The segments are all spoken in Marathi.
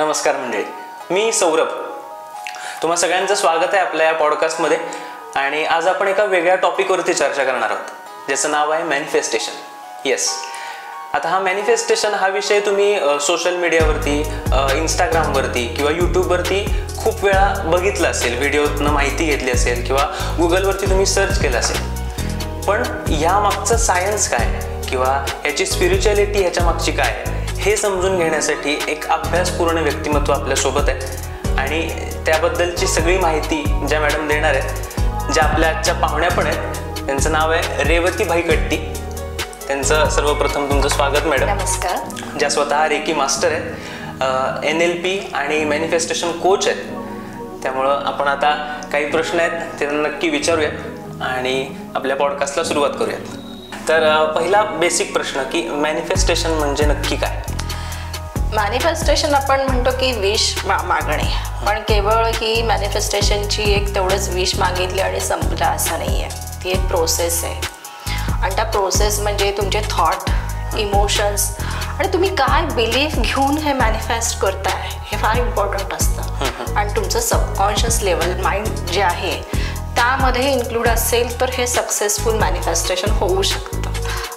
नमस्कार मंडळी, मी सौरभ. तुम्हा सगळ्यांचं स्वागत आहे आपल्या या पॉडकास्टमध्ये. आणि आज आपण एका वेगळ्या टॉपिकवरती चर्चा करणार आहोत, ज्याचं नाव आहे मॅनिफेस्टेशन. येस, आता हा मॅनिफेस्टेशन हा विषय तुम्ही सोशल मीडियावरती, इंस्टाग्रामवरती किंवा यूट्यूबवरती खूप वेळा बघितला असेल, व्हिडिओतनं माहिती घेतली असेल किंवा गुगलवरती तुम्ही सर्च केलं असेल. पण यामागचं सायन्स काय किंवा याची स्पिरिच्युअलिटी ह्याच्या मागची काय हे समजून घेण्यासाठी एक अभ्यासपूर्ण व्यक्तिमत्व आपल्यासोबत आहे. आणि त्याबद्दलची सगळी माहिती ज्या मॅडम देणार आहेत, ज्या आपल्या आजच्या पाहुण्या पण आहेत, त्यांचं नाव आहे रेवतीभाई कट्टी. त्यांचं सर्वप्रथम तुमचं स्वागत मॅडम. नमस्कार. ज्या स्वतः रेकी मास्टर आहेत, NLP आणि मॅनिफेस्टेशन कोच आहेत. त्यामुळं आपण आता काही प्रश्न आहेत ते नक्की विचारूयात आणि आपल्या पॉडकास्टला सुरुवात करूयात. तर पहिला बेसिक प्रश्न की मॅनिफेस्टेशन म्हणजे नक्की काय? मॅनिफेस्टेशन आपण म्हणतो की विश मागणे, पण केवळ ही मॅनिफेस्टेशनची एक तेवढंच विश मागितली आणि संपलं असं नाही आहे. ती एक प्रोसेस आहे आणि त्या प्रोसेस म्हणजे तुमचे थॉट, इमोशन्स आणि तुम्ही काय बिलीफ घेऊन हे मॅनिफेस्ट करताय हे फार इम्पॉर्टंट असतं. आणि तुमचं सबकॉन्शियस लेवल माइंड जे आहे त्यामध्ये इन्क्लूड असेल तर हे सक्सेसफुल मॅनिफेस्टेशन होऊ शकतं.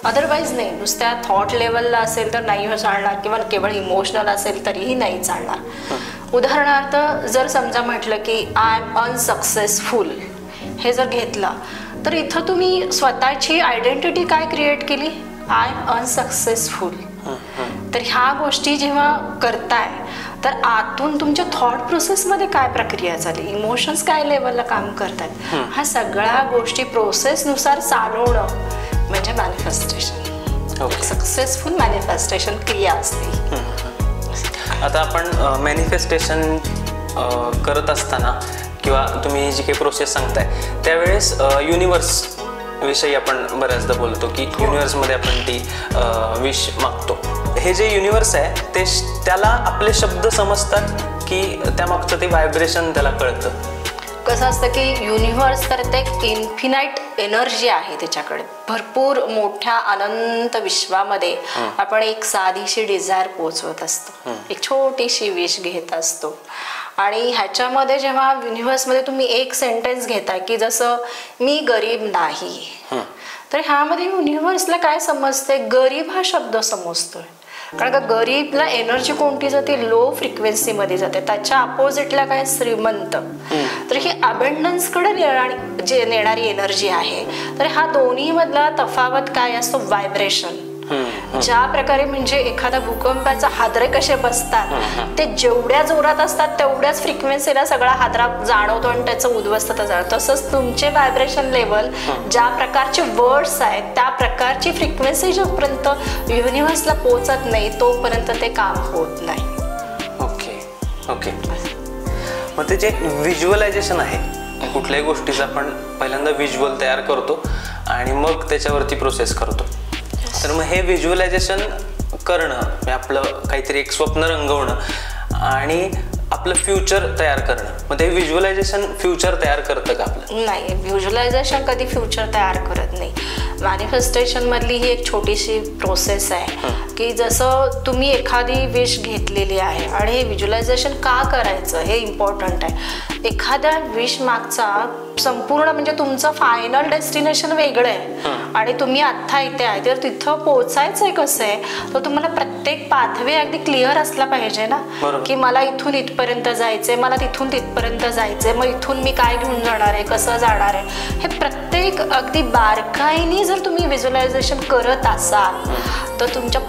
अदरवाईज नाही, नुसत्या थॉट लेवलला असेल तर नाही चालणार किंवा केवळ इमोशनल असेल तरीही नाही चालणार. उदाहरणार्थ जर समजा म्हटलं की आय एम अनसक्सेसफुल हे जर घेतलं तर इथं तुम्ही स्वतःची आयडेंटिटी काय क्रिएट केली? I am unsuccessful. तर ह्या गोष्टी जेव्हा करताय तर आतून तुमच्या थॉट प्रोसेसमध्ये काय प्रक्रिया झाली, इमोशन्स काय लेवलला काम करतात, ह्या सगळ्या गोष्टी प्रोसेसनुसार चालवणं म्हणजे मॅनिफेस्टेशन. सक्सेसफुल मॅनिफेस्टेशन क्रिया असते. आता आपण मॅनिफेस्टेशन करत असताना किंवा तुम्ही जी काही प्रोसेस सांगताय त्यावेळेस युनिवर्स विषयी आपण बऱ्याचदा बोलतो की युनिवर्समध्ये आपण ती विश मागतो. हे जे युनिवर्स आहे ते त्याला आपले शब्द समजतात की त्यामागचं ते व्हायब्रेशन त्याला कळतं? कसं असतं की युनिव्हर्स तर ते एक इन्फिनाईट एनर्जी आहे, त्याच्याकडे भरपूर मोठ्या अनंत विश्वामध्ये आपण एक साधीशी डिझायर पोचवत असतो, एक छोटीशी विश घेत असतो. आणि ह्याच्यामध्ये जेव्हा युनिव्हर्समध्ये तुम्ही एक सेंटेन्स घेताय की जसं मी गरीब नाही, तर ह्यामध्ये युनिव्हर्सला काय समजते? गरीब हा शब्द समजतोय. कारण का गरीबला एनर्जी कोणती जाते? लो फ्रिक्वेन्सीमध्ये जाते. त्याच्या अपोजिटला काय? श्रीमंत. तर ही अबंडन्सकडे नेणारी एनर्जी आहे. तर हा दोन्ही मधला तफावत काय असतो? व्हायब्रेशन. ज्या प्रकारे म्हणजे एखाद्या भूकंपाचा हादरे कसे बसतात ते जेवढ्या जोरात असतात तेवढ्याच फ्रिक्वेन्सीला सगळा हादरा जाणवतो आणि त्याचं उद्ध्वस्तता जाणवतं. तसंच तुमचे व्हायब्रेशन लेवल, ज्या प्रकारचे वर्ड्स आहेत त्या प्रकारची फ्रिक्वेन्सी जोपर्यंत युनिव्हर्सला पोचत नाही तोपर्यंत ते काम होत नाही. ओके. मग ते जे व्हिज्युअलायझेशन आहे, कुठल्याही गोष्टीचं आपण पहिल्यांदा व्हिज्युअल तयार करतो आणि मग त्याच्यावरती प्रोसेस करतो. तर मग हे व्हिज्युअलायझेशन करणं म्हणजे आपलं काहीतरी एक स्वप्न रंगवणं आणि आपलं फ्युचर तयार करणं, मग ते व्हिज्युअलायझेशन फ्युचर तयार करतं का आपलं? नाही, व्हिज्युअलायझेशन कधी फ्युचर तयार करत नाही. मॅनिफेस्टेशन मधली ही एक छोटीशी प्रोसेस आहे की जसं तुम्ही एखादी विश घेतलेली आहे आणि हे व्हिज्युअलायझेशन का करायचं हे इम्पॉर्टंट आहे. एखाद्या विश मागचा संपूर्ण म्हणजे तुमचं फायनल डेस्टिनेशन वेगळं आहे आणि तुम्ही आत्ता इथे आहे, तर तिथं पोचायचंय कसं आहे तर तुम्हाला प्रत्येक पाथवे अगदी क्लिअर असला पाहिजे ना, की मला इथून इथपर्यंत जायचंय, मला तिथून तिथपर्यंत जायचंय, मग इथून मी काय घेऊन जाणार आहे, कसं जाणार आहे, हे प्रत्येक अगदी बारकाईने जर तुम्ही व्हिज्युअलायझेशन करत असाल तर तुमच्या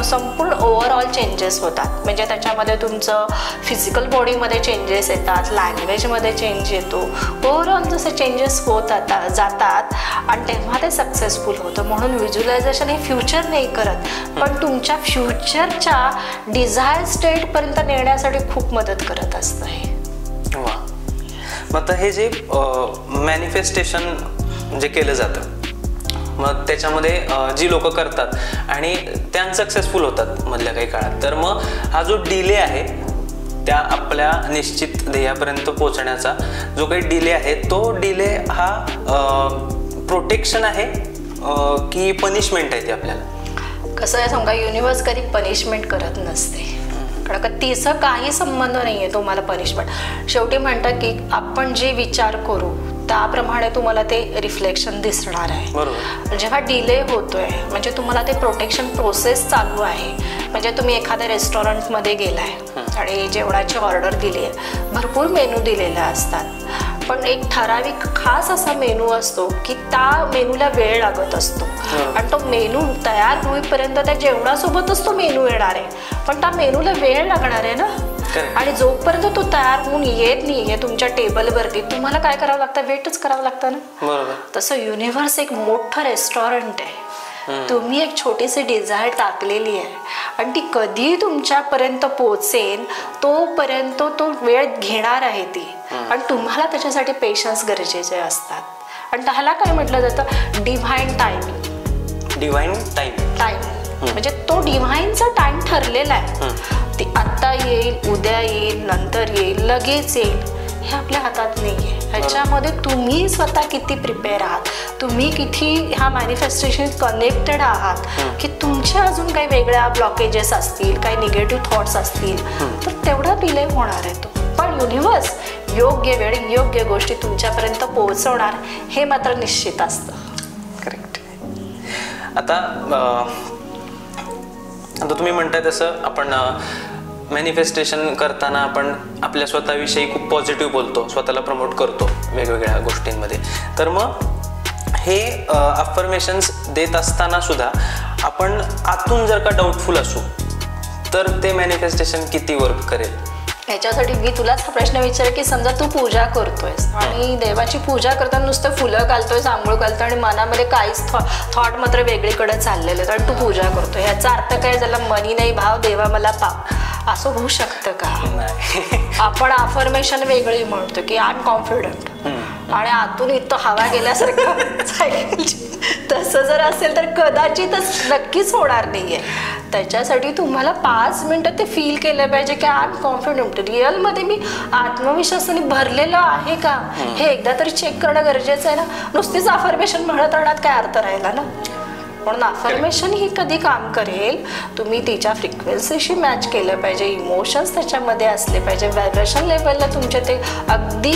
संपूर्ण ओव्हरऑल चेंजेस होतात. म्हणजे त्याच्यामध्ये तुमचं फिजिकल बॉडीमध्ये चेंजेस येतात, लँग्वेजमध्ये चेंज येतो, ओव्हरऑल जसे चेंजेस होत जातात आणि तेव्हा ते सक्सेसफुल होतं. म्हणून व्हिज्युअलायझेशन हे फ्युचर नाही करत, पण तुमच्या फ्युचरच्या डिझायर स्टेटपर्यंत नेण्यासाठी खूप मदत करत असतं हे. वा. मग आता हे जे मॅनिफेस्टेशन जे केलं जातं मग त्याच्यामध्ये जी लोक करतात आणि ते अनसक्सेसफुल होतात मधल्या काही काळात, तर मग हा जो डिले आहे त्या आपल्या निश्चित ध्येयापर्यंत पोहोचण्याचा जो काही डिले आहे तो डिले हा प्रोटेक्शन आहे की पनिशमेंट आहे ती आपल्याला? कसं आहे सांगा, युनिव्हर्स कधी पनिशमेंट करत नसते. कारण का तिचं काही संबंध नाही आहे तुम्हाला पनिशमेंट. शेवटी म्हणतात की आपण जे विचार करू त्याप्रमाणे तुम्हाला ते रिफ्लेक्शन दिसणार आहे. जेव्हा डिले होतोय म्हणजे तुम्हाला ते प्रोटेक्शन प्रोसेस चालू आहे. म्हणजे तुम्ही एखाद्या रेस्टॉरंटमध्ये गेलाय आणि जेवणाची ऑर्डर दिली आहे, भरपूर मेनू दिलेले असतात, पण एक ठराविक खास असा मेनू असतो की त्या मेनूला वेळ लागत असतो आणि तो मेनू तयार होईपर्यंत त्या जेवणासोबतच तो मेनू येणार आहे, पण त्या मेनूला वेळ लागणार आहे ना. आणि जोपर्यंत तो तयार होऊन येत नाहीये तुमच्या टेबलवरती, तुम्हाला काय करावं लागतं, वेटच करावं लागतं ना. तसं युनिव्हर्स एक मोठं रेस्टॉरंट आहे. तुम्ही एक छोटीशी डिझायर टाकलेली आहे आणि ती कधी तुमच्यापर्यंत पोहोचेल तोपर्यंत तो वेळ घेणार आहे ती, आणि तुम्हाला त्याच्यासाठी पेशन्स गरजेचे असतात. आणि त्याला काय म्हटलं जातं, डिव्हाइन टाइमिंग. डिव्हाइन टाइम म्हणजे तो डिव्हाइनचा टाइम ठरलेला आहे. ते आत्ता येईल, उद्या येईल, नंतर येईल, लगेच येईल, हे आपल्या हातात नाही आहे. ह्याच्यामध्ये तुम्ही स्वतः किती प्रिपेअर आहात, तुम्ही किती ह्या मॅनिफेस्टेशन कनेक्टेड आहात, की तुमच्या अजून काही वेगळ्या ब्लॉकेजेस असतील, काही निगेटिव्ह थॉट्स असतील, तर तेवढा डिले होणार आहे तो. पण युनिव्हर्स योग्य वेळ योग्य गोष्टी तुमच्यापर्यंत पोहोचवणार हे मात्र निश्चित असतं. करेक्ट. आता तुम्ही म्हणताय तसं आपण मॅनिफेस्टेशन करताना आपण आपल्या स्वतःविषयी खूप पॉझिटिव्ह बोलतो, स्वतःला प्रमोट करतो वेगवेगळ्या गोष्टींमध्ये. तर मग हे अफर्मेशन्स देत असताना सुद्धा आपण आतून जर का डाऊटफुल असू तर ते मॅनिफेस्टेशन किती वर्क करेल? ह्याच्यासाठी मी तुलाच हा प्रश्न विचार की समजा तू पूजा करतोयस आणि देवाची पूजा करताना नुसतं फुलं घालतोयस, आंघोळ घालतोय आणि मनामध्ये काहीच थॉट मात्र वेगळीकडे चाललेले आहेत आणि तू पूजा करतोय, ह्याचा अर्थ काय झाला, मनी नाही भाव, देवा मला पाव, असं होऊ शकतं का? आपण अफर्मेशन वेगळी म्हणतो की आय एम कॉन्फिडंट आणि आतून इथं हवा गेल्यासारखं तसं जर असेल तर कदाचितच नक्कीच होणार नाहीये. त्याच्यासाठी तुम्हाला 5 मिनिटं ते फील केलं पाहिजे की आय एम कॉन्फिडंट, रिअलमध्ये मी आत्मविश्वासाने भरलेलं आहे का, हे एकदा तरी चेक करणं गरजेचं आहे ना. नुसतीच अफर्मेशन म्हणत राहण्यात काय अर्थ राहिला ना. म्हणून अफर्मेशन ही कधी काम करेल, तुम्ही तिच्या फ्रिक्वेन्सीशी मॅच केलं पाहिजे, इमोशन्स त्याच्यामध्ये असले पाहिजे, व्हायब्रेशन लेवलला तुमचे ते अगदी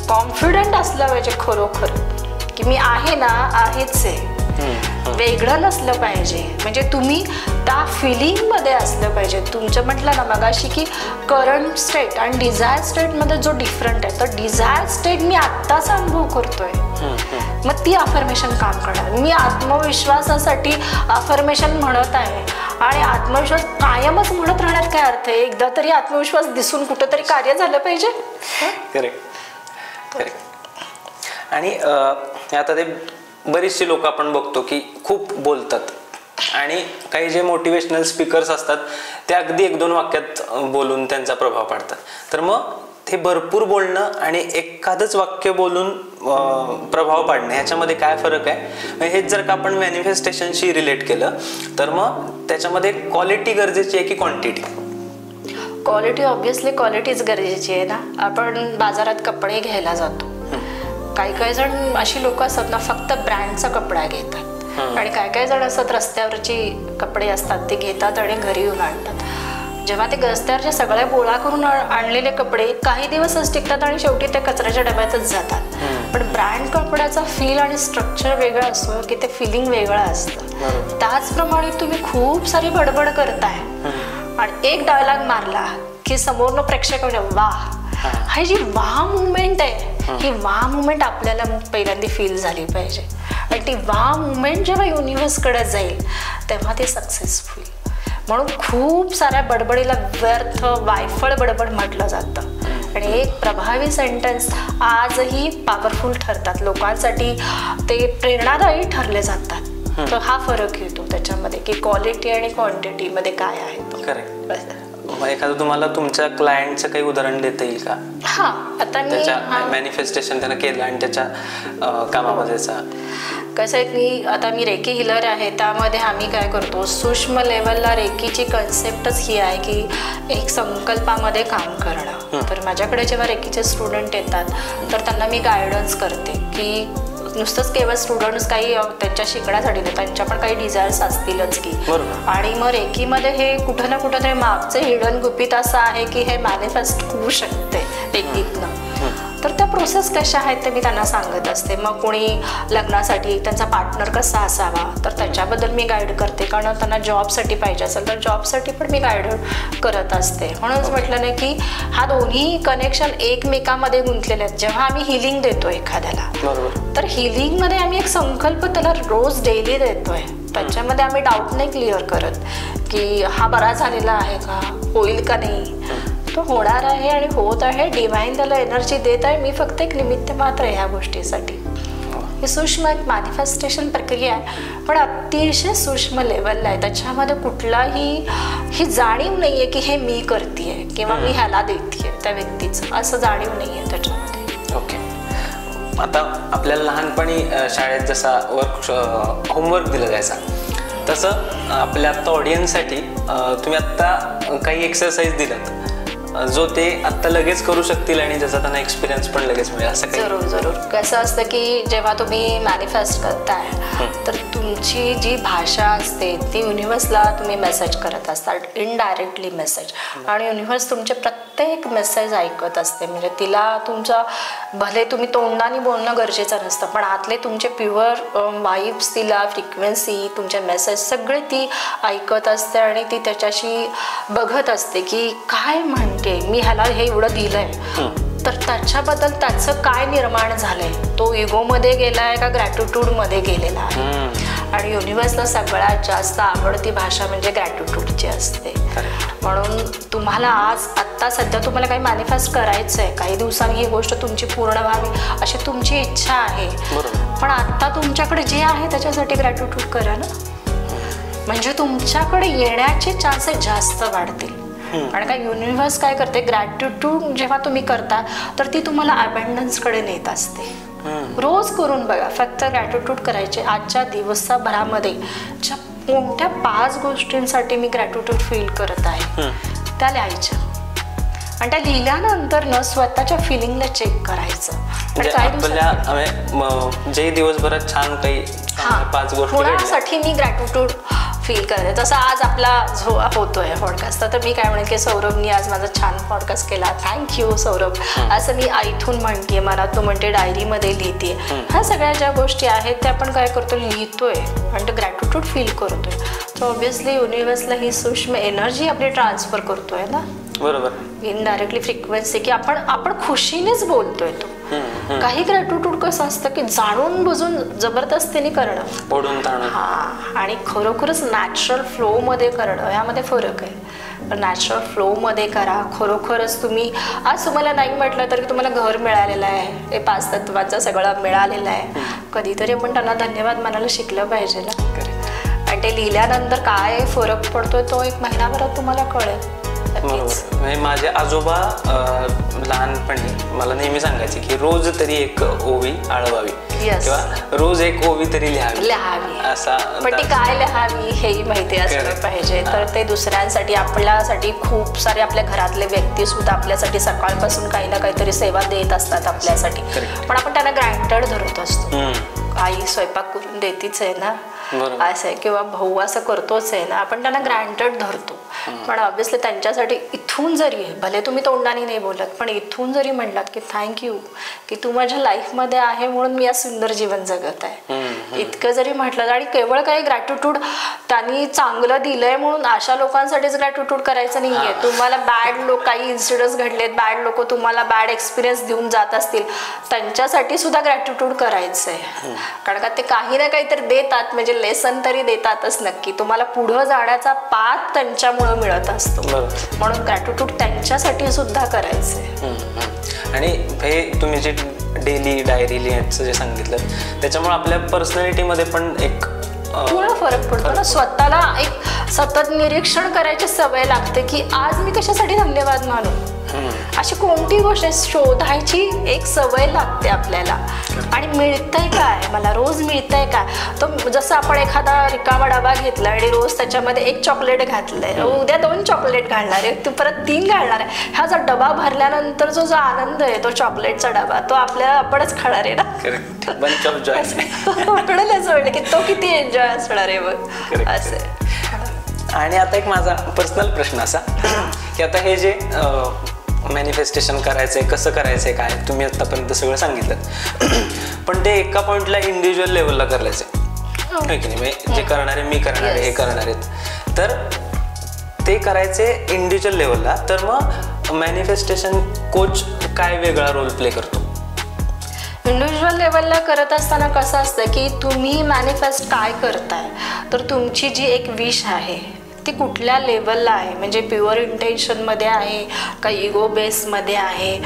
कॉन्फिडंट असलं पाहिजे खरोखर की मी आहे ना, आहेच आहे, वेगळं नसलं पाहिजे. म्हणजे तुम्ही त्या फिलिंगमध्ये असलं पाहिजे. तुमचं म्हटलं ना मगाशी की करंट स्टेट आणि डिझायर स्टेटमध्ये जो डिफरंट आहे, तर डिझायर स्टेट मी आत्ताच अनुभव करतोय, मग ती अफर्मेशन काम करणार. मी आत्मविश्वासासाठी अफर्मेशन म्हणत आहे आणि आत्मविश्वास कायमच म्हणत राहण्यात काय अर्थ आहे, एकदा तरी आत्मविश्वास दिसून कुठंतरी कार्य झालं पाहिजे. करेक्ट. आणि आता ते बरीचशी लोक आपण बघतो की खूप बोलतात आणि काही जे मोटिवेशनल स्पीकर्स असतात ते अगदी 1-2 वाक्यात बोलून त्यांचा प्रभाव पाडतात. तर मग ते भरपूर बोलणं आणि एखादंच वाक्य बोलून प्रभाव पाडणं ह्याच्यामध्ये काय फरक आहे? हेच जर का आपण मॅनिफेस्टेशनशी रिलेट केलं तर मग त्याच्यामध्ये क्वालिटी गरजेची आहे की क्वांटिटी? क्वालिटी ऑब्व्हियसली क्वालिटीच गरजेची आहे ना. आपण बाजारात कपडे घ्यायला जातो, काही जण अशी लोक असतात ना फक्त ब्रँडचा कपडा घेतात आणि काही जण असतात रस्त्यावरची कपडे असतात ते घेतात आणि घरी येऊन आणतात. जेव्हा ते रस्त्यावरच्या सगळ्या गोळा करून आणलेले कपडे काही दिवसच टिकतात आणि शेवटी ते कचऱ्याच्या डब्यातच जातात. पण ब्रँड कपड्याचा फील आणि स्ट्रक्चर वेगळं असतो की ते फिलिंग वेगळं असतं. त्याचप्रमाणे तुम्ही खूप सारी बडबड करताय आणि एक डायलॉग मारला की समोरनं प्रेक्षक वा, ही जी वा मुवमेंट आहे, ही वा मुवमेंट आपल्याला पहिल्यांदा फील झाली पाहिजे. आणि ती वा मुवमेंट जेव्हा युनिव्हर्सकडे जाईल तेव्हा ते सक्सेसफुल. म्हणून खूप साऱ्या बडबडीला व्यर्थ वायफळ बडबड म्हटलं जातं आणि एक प्रभावी सेंटेन्स आजही पॉवरफुल ठरतात, लोकांसाठी ते प्रेरणादायी ठरले जातात. तर हा फरक येतो त्याच्यामध्ये की क्वालिटी आणि क्वांटिटीमध्ये काय आहे. करेक्ट. एखादं तुम्हाला तुमच्या क्लायंटचं काही उदाहरण देता येईल का? हा, आता त्याच्या मॅनिफेस्टेशन त्यानं केलं आणि त्याच्या कामामध्येचा कसं आहे मी रेकी हिलर आहे, त्यामध्ये आम्ही काय करतो, सूक्ष्म लेवलला रेकीची कन्सेप्टच ही आहे की एक संकल्पामध्ये काम करणं. तर माझ्याकडे जेव्हा रेकीचे स्टुडंट येतात तर त्यांना मी गायडन्स करते की नुसतंच केवळ स्टुडंट्स काही त्यांच्या शिकण्यासाठी नाही, त्यांच्या पण काही डिझायर्स असतीलच की. आणि मग रेकीमध्ये हे कुठं ना कुठं तरी मागचं हिडन गुपित असं आहे की हे मॅनिफेस्ट होऊ शकते रेकीतनं. तर त्या प्रोसेस कशा आहेत ते मी त्यांना सांगत असते. मग कोणी लग्नासाठी त्यांचा पार्टनर कसा असावा तर त्याच्याबद्दल मी गाईड करते, कारण त्यांना जॉबसाठी पाहिजे असेल तर जॉबसाठी पण मी गाईड करत असते. म्हणूनच म्हटलं नाही की हा दोन्ही कनेक्शन एकमेकांमध्ये गुंतलेले आहेत. जेव्हा आम्ही हिलिंग देतो एखाद्याला तर हिलिंगमध्ये आम्ही एक संकल्प त्याला रोज डेली देतोय. त्याच्यामध्ये आम्ही डाऊट नाही क्लिअर करत की हा बरा झालेला आहे का, होईल का नाही. तो होणार आहे आणि होत आहे. डिवाइन त्याला एनर्जी देत आहे. मी फक्त एक निमित्त मात्र आहे ह्या गोष्टीसाठी. ही सूक्ष्म एक मॅनिफेस्टेशन प्रक्रिया आहे, पण अतिशय सूक्ष्म लेवलला आहे. त्याच्यामध्ये कुठलाही ही जाणीव नाही आहे की हे मी करते किंवा मी ह्याला देते त्या व्यक्तीचं, असं जाणीव नाही आहे त्याच्यामध्ये. ओके. आता आपल्याला लहानपणी शाळेत जसा होमवर्क दिला जायचा तसं आपल्या आत्ता ऑडियन्ससाठी तुम्ही आत्ता काही एक्सरसाइज दिलात जो ते आत्ता लगेच करू शकतील आणि ज्याचा त्यांना एक्सपिरियन्स पण लगेच मिळेल असं काही? जरूर. कसं असतं की जेव्हा तुम्ही मॅनिफेस्ट करताय तर तुमची जी भाषा असते ती युनिव्हर्सला तुम्ही मेसेज करत असतात, इनडायरेक्टली मेसेज. आणि युनिव्हर्स तुमचे प्रत्येक मेसेज ऐकत असते. म्हणजे तिला तुमचा भले तुम्ही तोंडाने बोलणं गरजेचं नसतं, पण आतले तुमचे प्युअर वाईब्स, तिला फ्रिक्वेन्सी, तुमचे मेसेज सगळे ती ऐकत असते आणि ती त्याच्याशी बघत असते की काय म्हणते मी, ह्याला हे एवढं दिलंय तर त्याच्याबद्दल त्याचं काय निर्माण झालंय. तो इगोमध्ये गेलाय का ग्रॅटिट्यूडमध्ये गेलेला आहे. आणि युनिव्हर्सला सगळ्यात जास्त आवडती भाषा म्हणजे ग्रॅटिट्यूडची असते. म्हणून तुम्हाला आत्ता सध्या तुम्हाला काही मॅनिफेस्ट करायचं आहे, काही दिवसांनी ही गोष्ट तुमची पूर्ण व्हावी अशी तुमची इच्छा आहे, पण आत्ता तुमच्याकडे जे आहे त्याच्यासाठी ग्रॅटिट्यूड करा ना. म्हणजे तुमच्याकडे येण्याचे चान्सेस जास्त वाढतील. आणि काय युनिव्हर्स काय करते, ग्रॅटिट्यूड जेव्हा तुम्ही करता तर ती तुम्हाला अबंडन्सकडे नेत असते. रोज करून बघा, फक्त ग्रॅटिट्यूड करायचे. आजच्या दिवसाभरामध्ये ज्या कोणत्या 5 गोष्टींसाठी मी ग्रॅटिट्यूड फील करत आहे त्या लिहायच्या. आणि त्या लिहिल्यानंतर न स्वतःच्या फिलिंगला चेक करायचं. आणि काही जे दिवसभरात छान काही 5 गोष्टी होण्यासाठी मी ग्रॅटिट्यूड फील करते. जसं आज आपला होतोय पॉडकास्ट, तर मी काय म्हणेन की सौरभनी आज माझा छान पॉडकास्ट केला, थँक्यू सौरभ, असं मी ऐथून म्हणते, मला तो म्हणते डायरीमध्ये लिहिते. ह्या सगळ्या ज्या गोष्टी आहेत त्या आपण काय करतो, लिहितोय आणि तो ग्रॅटिट्यूड फील करतोय. तर ऑब्व्हियसली युनिव्हर्सला ही सूक्ष्म एनर्जी आपली ट्रान्सफर करतोय ना. बरोबर. इनडायरेक्टली फ्रिक्वेन्सी की आपण खुशीनेच बोलतोय. तो काही ग्रॅटिट्यूड कसं असतं की जाणून बुजून जबरदस्तीने करणं, आणि खरोखरच नॅचरल फ्लोमध्ये करणं, यामध्ये फरक आहे. नॅचरल फ्लोमध्ये करा. खरोखरच तुम्ही आज तुम्हाला नाही म्हटलं तरी तुम्हाला घर मिळालेलं आहे, हे 5 तत्वाचं सगळं मिळालेलं आहे. कधीतरी आपण त्यांना धन्यवाद मानायला शिकलं पाहिजे ना. आणि ते लिहिल्यानंतर काय फरक पडतोय तो 1 महिनाभरात तुम्हाला कळेल. म्हणजे माझे आजोबा लहानपणी मला नेहमी सांगायचे की रोज तरी एक ओवी आळवावी किंवा रोज एक ओवी तरी लिहावी असा. पण ती काय लिहावी हेही माहिती असलं पाहिजे. तर ते दुसऱ्यांसाठी, आपल्यासाठी खूप सारे आपल्या घरातले व्यक्ती सुद्धा आपल्यासाठी सकाळपासून काही ना काहीतरी सेवा देत असतात आपल्यासाठी, पण आपण त्यांना ग्रँटेड धरत असतो. आई स्वयंपाक करून देतीच आहे ना असं आहे, किंवा भाऊ असं करतोच आहे ना, आपण त्यांना ग्रँटेड धरतो. पण ऑब्व्हियसली त्यांच्यासाठी इथून जरी, भले तुम्ही तोंडाने नाही बोलत, पण इथून जरी म्हणलात की थँक्यू की तू माझ्या लाईफमध्ये आहे म्हणून मी आज सुंदर जीवन जगत आहे, इतकं जरी म्हटलं. आणि केवळ काही ग्रॅटिट्यूड त्यांनी चांगलं दिलंय म्हणून अशा लोकांसाठीच ग्रॅटिट्यूड करायचं नाही आहे. तुम्हाला काही इन्सिडेंट्स घडलेत, बॅड लोक तुम्हाला बॅड एक्सपिरियन्स देऊन जात असतील, त्यांच्यासाठी सुद्धा ग्रॅटिट्यूड करायचं आहे. कारण का ते काही ना काहीतरी देतात, म्हणजे लेसन तरी देतातच नक्की. तुम्हाला पुढं जाण्याचा पाथ त्यांच्यामुळं मिळत असतो. म्हणून ग्रॅटिट्यूड त्यांच्यासाठी सुद्धा करायचंय. आणि हे तुम्ही जे डेली डायरी लिहायचं जे सांगितलं त्याच्यामुळे आपल्या पर्सनॅलिटीमध्ये पण एक पूर्ण फरक पडतो ना. स्वतःला एक सतत निरीक्षण करायची सवय लागते की आज मी कशासाठी धन्यवाद मानू. अशी कोणती गोष्ट शोधायची एक सवय लागते आपल्याला. आणि मिळतंय काय, मला रोज मिळतंय काय. तो जसं आपण एखादा रिकामा डबा घेतला आणि रोज त्याच्यामध्ये एक चॉकलेट घातलंय, उद्या 2 चॉकलेट घालणार आहे, तू परत 3 घालणार आहे. हा जो डबा भरल्यानंतर जो आनंद आहे तो चॉकलेटचा डबा, तो आपल्याला आपणच खाणार आहे ना. Bunch of Joy. आपल्याला असं वाटलं की तो किती एन्जॉय असणार आहे बघ असं. आणि आता एक माझा पर्सनल प्रश्न असा की आता हे जे मॅनिफेस्टेशन करायचंय, कसं करायचंय, काय तुम्ही आतापर्यंत सगळं सांगितलं, पण ते एका पॉइंटला इंडिव्हिज्युअल लेवलला करायचंय आहे की नाही. म्हणजे जे करणारे, मी करणारे, हे करणार आहेत, तर ते करायचे इंडिव्हिज्युअल लेवलला. तर मग मॅनिफेस्टेशन कोच काय वेगळा रोल प्ले करतो? इंडिव्हिज्युअल लेवलला करत असताना कसं असतं की तुम्ही मॅनिफेस्ट काय करताय, तर तुमची जी एक विश आहे ती कुठल्या लेवलला आहे, म्हणजे प्युअर इंटेन्शनमध्ये आहे का इगो बेसमध्ये आहे,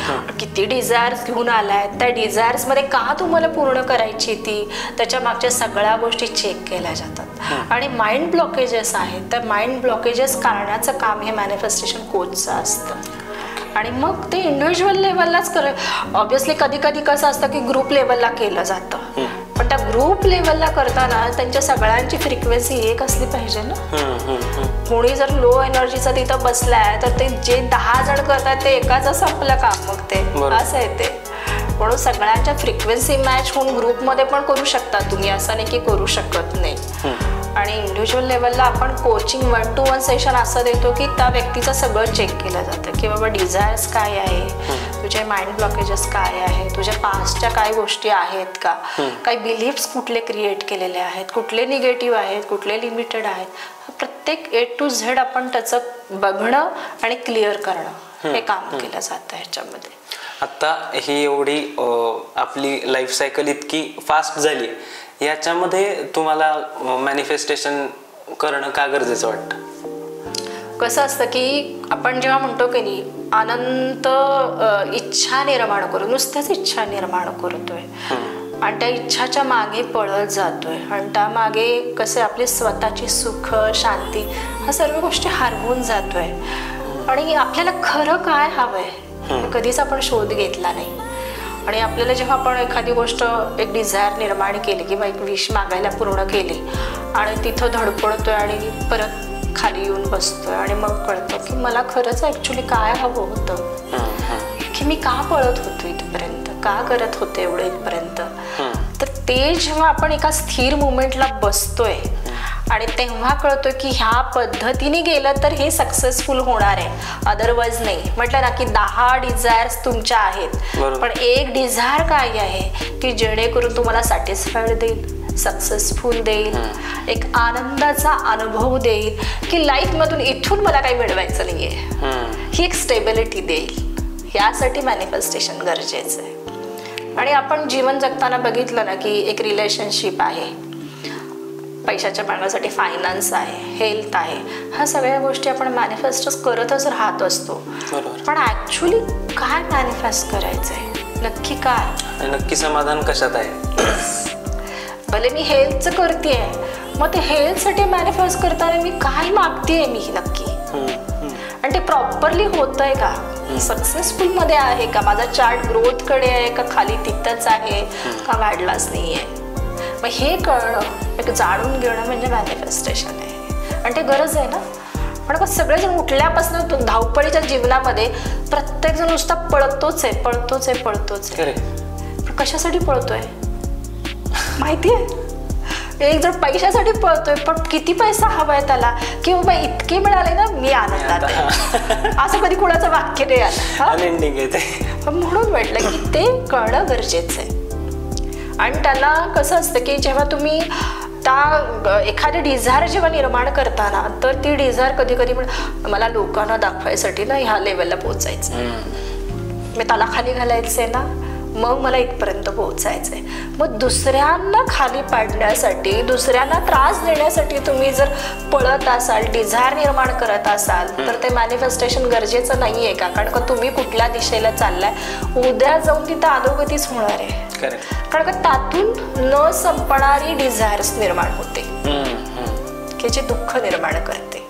किती डिझायर्स घेऊन आलाय, त्या डिझायर्समध्ये का तुम्हाला पूर्ण करायची ती, त्याच्या मागच्या सगळ्या गोष्टी चेक केल्या जातात. आणि माइंड ब्लॉकेजेस आहेत, तर माइंड ब्लॉकेजेस काढण्याचं काम हे मॅनिफेस्टेशन कोचचं असतं. आणि मग ते इंडिव्हिज्युअल लेवललाच ऑब्व्हियसली कधी कधी कसं असतं की ग्रुप लेवलला केलं जातं, पण त्या ग्रुप लेवलला करताना त्यांच्या सगळ्यांची फ्रिक्वेन्सी एक असली पाहिजे ना. कोणी जर लो एनर्जीचा तिथं बसलाय तर ते जे 10 जण करतात ते एकाच संपलं काम, मग ते असं आहे ते. म्हणून सगळ्यांच्या फ्रिक्वेन्सी मॅच होऊन ग्रुपमध्ये पण करू शकता तुम्ही, असं नाही की करू शकत नाही. आणि इंडिव्हिज्युअल लेवलला आपण कोचिंग 1-to-1 सेशन असं देतो की त्या व्यक्तीचं सगळं चेक केलं जातं की बाबा डिझायर्स काय आहे, तुझे माइंड ब्लॉकेजेस काय आहे, तुझ्या पास्टच्या काय गोष्टी आहेत का, काही बिलीफ्स कुठले क्रिएट केलेले आहेत, कुठले निगेटिव्ह आहेत, कुठले लिमिटेड आहेत, प्रत्येक A to Z आपण त्याचं बघणं आणि क्लिअर करणं हे काम केलं जातं ह्याच्यामध्ये. आता ही एवढी आपली लाईफ सायकल इतकी फास्ट झाली, याच्यामध्ये तुम्हाला मॅनिफेस्टेशन करणं का गरजेचं वाटतं? कसं असतं की आपण जेव्हा म्हणतो की नाही अनंत इच्छा निर्माण करू, नुसत्याच इच्छा निर्माण करतोय आणि त्या इच्छाच्या मागे पळत जातोय आणि त्यामागे कसे आपली स्वतःची सुख, शांती, ह्या सर्व गोष्टी हरवून जातोय. आणि आपल्याला खरं काय हवंय कधीच आपण शोध घेतला नाही. आणि आपल्याला जेव्हा आपण एखादी गोष्ट, एक डिझायर निर्माण केली किंवा एक विश मागायला पूर्ण केली आणि तिथं धडपडतोय आणि परत खाली येऊन बसतोय आणि मग कळतं की मला खरंच ॲक्च्युली काय हवं होतं, की मी का पळत होतो इथपर्यंत, का करत होते एवढं इथपर्यंत. तर ते जेव्हा आपण एका स्थिर मुवमेंटला बसतोय आणि तेव्हा कळतो की ह्या पद्धतीने गेलं तर हे सक्सेसफुल होणार आहे, अदरवाईज नाही. म्हटलं ना की 10 डिझायर्स तुमच्या आहेत, पण एक डिझायर काय आहे की जेणेकरून तुम्हाला सॅटिस्फाईड देईल, सक्सेसफुल देईल, एक आनंदाचा अनुभव देईल की लाईफमधून इथून मला काही मिळवायचं नाही आहे, ही एक स्टेबिलिटी देईल. यासाठी मॅनिफेस्टेशन गरजेचं आहे. आणि आपण जीवन जगताना बघितलं ना की एक रिलेशनशिप आहे, पैशाच्या मागण्यासाठी फायनान्स आहे, हेल्थ आहे, ह्या सगळ्या गोष्टी आपण मॅनिफेस्टच करतच राहत असतो. पण ॲक्च्युली काय मॅनिफेस्ट करायचं आहे, नक्की काय, नक्की समाधान कशात आहे. भले मी हेल्थचं करते, मग ते हेल्थसाठी मॅनिफेस्ट करताना मी काय मागते मी नक्की, आणि ते प्रॉपरली होत आहे का, सक्सेसफुल मध्ये आहे का, माझा चार्ट ग्रोथकडे आहे का खाली तिथंच आहे का वाढलाच नाही आहे. मग हे कळणं, एक जाणून घेणं म्हणजे मॅनिफेस्टेशन आहे. आणि ते गरज आहे ना. पण सगळेजण उठल्यापासून धावपळीच्या जीवनामध्ये प्रत्येकजण नुसता पळतोच आहे, पळतोच आहे, पळतोच आहे. पण कशासाठी पळतोय माहिती आहे? एक जण पैशासाठी पळतोय, पण किती पैसा हवाय त्याला, की बाबा इतके मिळाले ना मी आनंदात आहे, असं कधी कोणाचं वाक्य नाही आलं. म्हणून म्हटलं की ते कळणं गरजेचं आहे. आणि त्याला कसं असतं की जेव्हा तुम्ही त्या एखादी डिझायर जेव्हा निर्माण करताना, तर ती डिझायर कधी कधी मला लोकांना दाखवायसाठी ना ह्या लेवलला पोहोचायचं, मी त्याला खाली घालायचंय ना, मग मला इथपर्यंत पोहोचायचं आहे. मग दुसऱ्यांना खाली पाडण्यासाठी, दुसऱ्यांना त्रास देण्यासाठी तुम्ही जर पळत असाल, डिझायर निर्माण करत असाल, तर ते मॅनिफेस्टेशन गरजेचं नाही आहे का? कारण का तुम्ही कुठल्या दिशेला चाललाय, उद्या जाऊन तिथं अधोगतीच होणार आहे. कारण का त्यातून न संपणारी डिझायर्स निर्माण होते की जे दुःख निर्माण करते.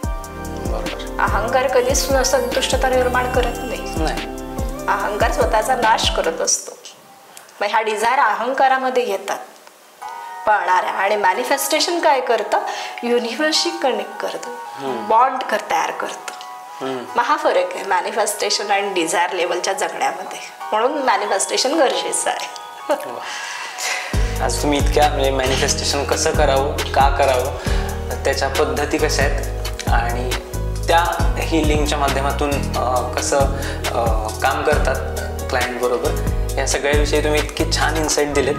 अहंकार कधीच संतुष्टता निर्माण करत नाही. स्वतःचा नाश करत असतो. मग ह्या डिझायर अहंकारामध्ये येतात पळणाऱ्या. आणि मॅनिफेस्टेशन काय करतं, युनिव्हर्सशी कनेक्ट करतं, बॉन्ड तयार करतं. मग हा फरक आहे मॅनिफेस्टेशन आणि डिझायर लेवलच्या जगण्यामध्ये. म्हणून मॅनिफेस्टेशन गरजेचं आहे. आज तुम्ही इतक्या म्हणजे मॅनिफेस्टेशन कसं करावं, का करावं, त्याच्या पद्धती कशा आहेत आणि त्या हिलिंगच्या माध्यमातून कसं काम करतात क्लायंट बरोबर, या सगळ्याविषयी तुम्ही इतकी छान इन्साईट दिलेत.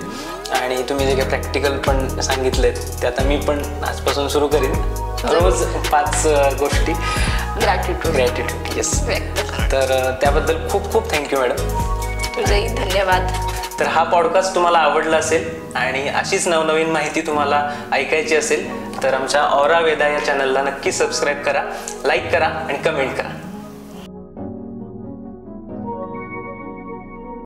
आणि तुम्ही जे काही प्रॅक्टिकल पण सांगितलेत ते आता मी पण आजपासून सुरू करीन. रोज 5 गोष्टी ग्रॅटिट्यूड येस. तर त्याबद्दल खूप खूप थँक्यू मॅडम. तुझेही धन्यवाद. तर हा पॉडकास्ट तुम्हाला आवडला असेल आणि अशीच नवनवीन माहिती तुम्हाला ऐकायची असेल तर आमच्या ऑरा वेदा या चॅनलला नक्की सबस्क्राईब करा, लाईक करा आणि कमेंट करा.